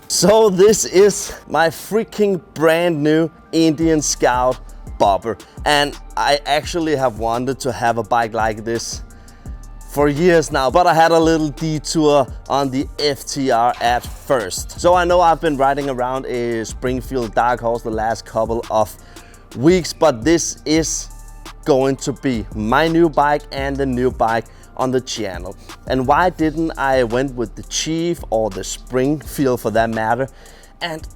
So this is my freaking brand new Indian Scout bobber, and I actually have wanted to have a bike like this for years now, but I had a little detour on the FTR at first. So I know I've been riding around a Springfield Dark Horse the last couple of weeks, but this is going to be my new bike and the new bike on the channel. And why didn't I went with the Chief or the Springfield for that matter? And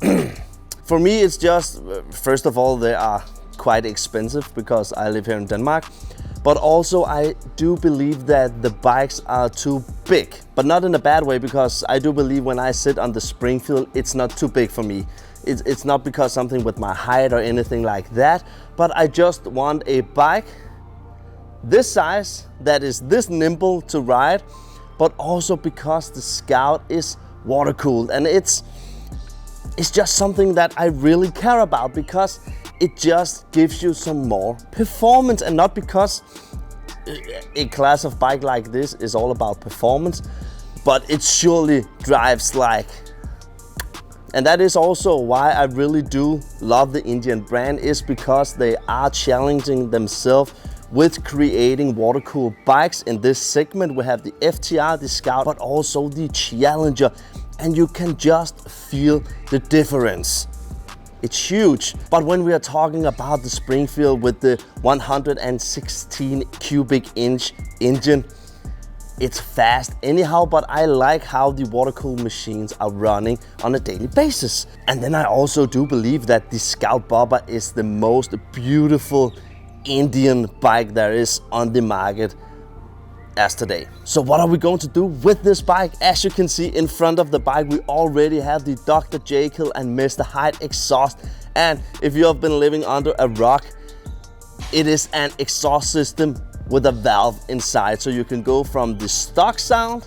for me, it's just, first of all, they are quite expensive because I live here in Denmark. But also I do believe that the bikes are too big, but not in a bad way, because I do believe when I sit on the Springfield, it's not too big for me. It's not because something with my height or anything like that, but I just want a bike this size that is this nimble to ride, but also because the Scout is water cooled, and it's just something that I really care about, because it just gives you some more performance, and not because a class of bike like this is all about performance, but it surely drives like. And that is also why I really do love the Indian brand, is because they are challenging themselves with creating water-cooled bikes. In this segment we have the FTR, the Scout, but also the Challenger, and you can just feel the difference. It's huge. But when we are talking about the Springfield with the 116 cubic inch engine, it's fast anyhow, but I like how the water-cooled machines are running on a daily basis. And then I also do believe that the Scout Bobber is the most beautiful Indian bike there is on the market as today. So what are we going to do with this bike? As you can see in front of the bike, we already have the Dr. Jekyll and Mr. Hyde exhaust. And if you have been living under a rock, it is an exhaust system with a valve inside. So you can go from the stock sound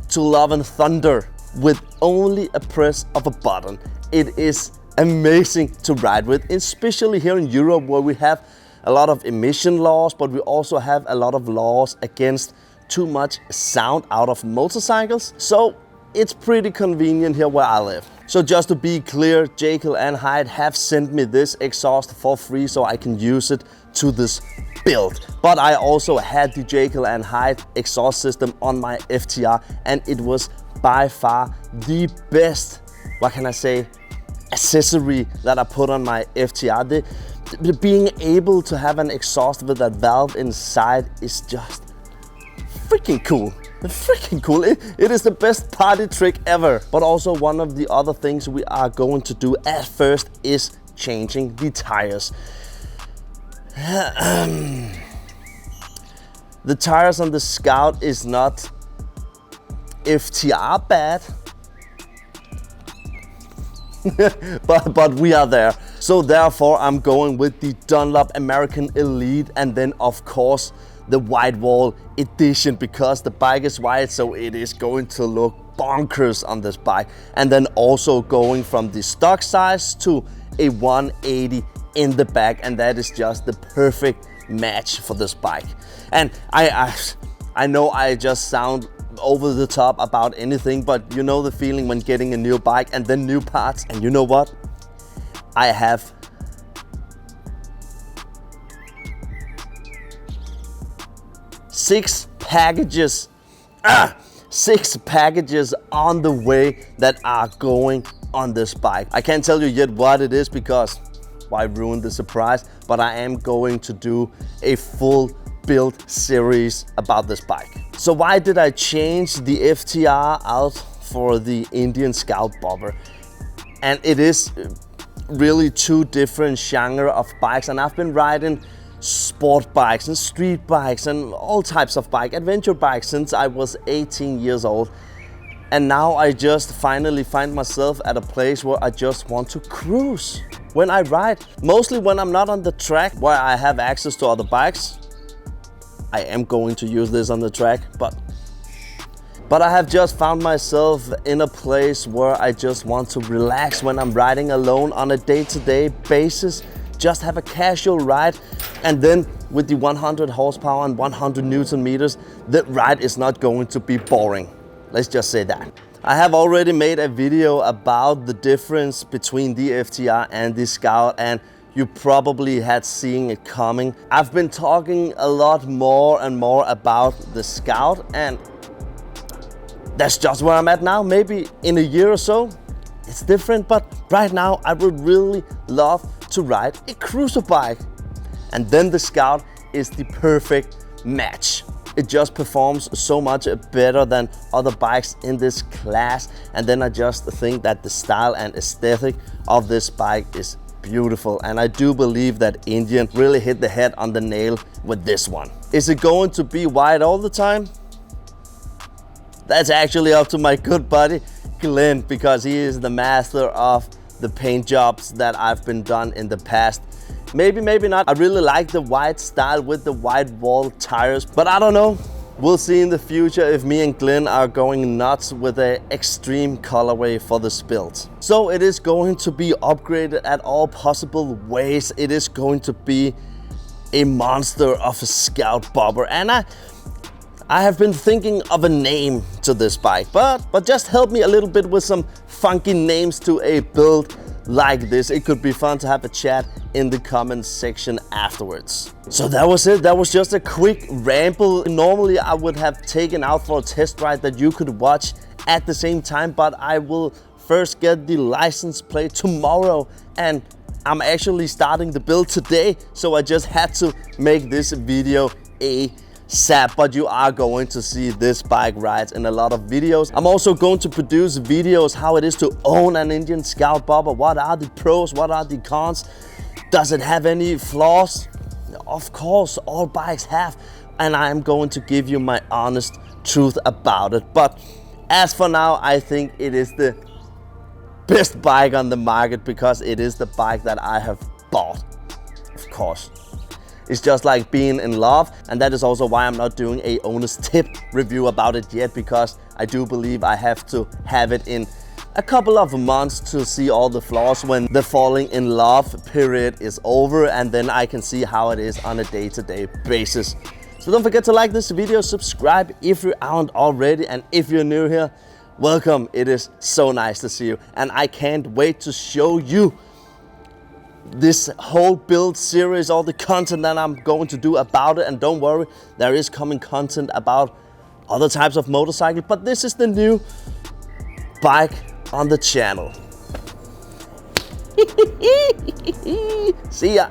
to Love and Thunder with only a press of a button. It is amazing to ride with, especially here in Europe, where we have a lot of emission laws, but we also have a lot of laws against too much sound out of motorcycles. So it's pretty convenient here where I live. So just to be clear, Jekyll and Hyde have sent me this exhaust for free so I can use it to this build. But I also had the Jekyll and Hyde exhaust system on my FTR, and it was by far the best, what can I say, accessory that I put on my FTR. Being able to have an exhaust with that valve inside is just freaking cool. Freaking cool. It is the best party trick ever. But also one of the other things we are going to do at first is changing the tires. The tires on the Scout is not FTR bad. but we are there. So therefore I'm going with the Dunlop American Elite, and then of course the White Wall edition, because the bike is white, so it is going to look bonkers on this bike. And then also going from the stock size to a 180 in the back, and that is just the perfect match for this bike. And I know I just sound over the top about anything, but you know the feeling when getting a new bike and then new parts. And you know what? I have six packages on the way that are going on this bike. I can't tell you yet what it is, because why ruin the surprise, but I am going to do a full build series about this bike. So why did I change the FTR out for the Indian Scout Bobber? And it is really two different genre of bikes, and I've been riding sport bikes and street bikes and all types of bike, adventure bikes, since I was 18 years old. And now I just finally find myself at a place where I just want to cruise when I ride. Mostly when I'm not on the track where I have access to other bikes. I am going to use this on the track, but I have just found myself in a place where I just want to relax when I'm riding alone on a day-to-day basis. Just have a casual ride, and then with the 100 horsepower and 100 Newton meters, the ride is not going to be boring. Let's just say that. I have already made a video about the difference between the FTR and the Scout, and you probably had seen it coming. I've been talking a lot more and more about the Scout, and that's just where I'm at now. Maybe in a year or so, it's different, but right now I would really love to ride a cruiser bike. And then the Scout is the perfect match. It just performs so much better than other bikes in this class. And then I just think that the style and aesthetic of this bike is beautiful. And I do believe that Indian really hit the head on the nail with this one. Is it going to be white all the time? That's actually up to my good buddy, Glenn, because he is the master of the paint jobs that I've been done in the past. Maybe, maybe not. I really like the white style with the white wall tires, but I don't know. We'll see in the future if me and Glenn are going nuts with an extreme colorway for this build. So it is going to be upgraded at all possible ways. It is going to be a monster of a Scout bobber, and I have been thinking of a name to this bike, but just help me a little bit with some funky names to a build like this. It could be fun to have a chat in the comments section afterwards. So that was it. That was just a quick ramble. Normally I would have taken out for a test ride that you could watch at the same time, but I will first get the license plate tomorrow, and I'm actually starting the build today, so I just had to make this video ASAP. But you are going to see this bike rides in a lot of videos. I'm also going to produce videos how it is to own an Indian Scout bobber. What are the pros? What are the cons? Does it have any flaws? Of course, all bikes have, and I am going to give you my honest truth about it. But as for now, I think it is the best bike on the market because it is the bike that I have bought, of course. It's just like being in love, and that is also why I'm not doing a owner's tip review about it yet, because I do believe I have to have it in a couple of months to see all the flaws when the falling in love period is over, and then I can see how it is on a day-to-day basis. So don't forget to like this video, subscribe if you aren't already, and if you're new here, welcome. It is so nice to see you, and I can't wait to show you this whole build series, all the content that I'm going to do about it. And don't worry, there is coming content about other types of motorcycle, but this is the new bike on the channel. See ya.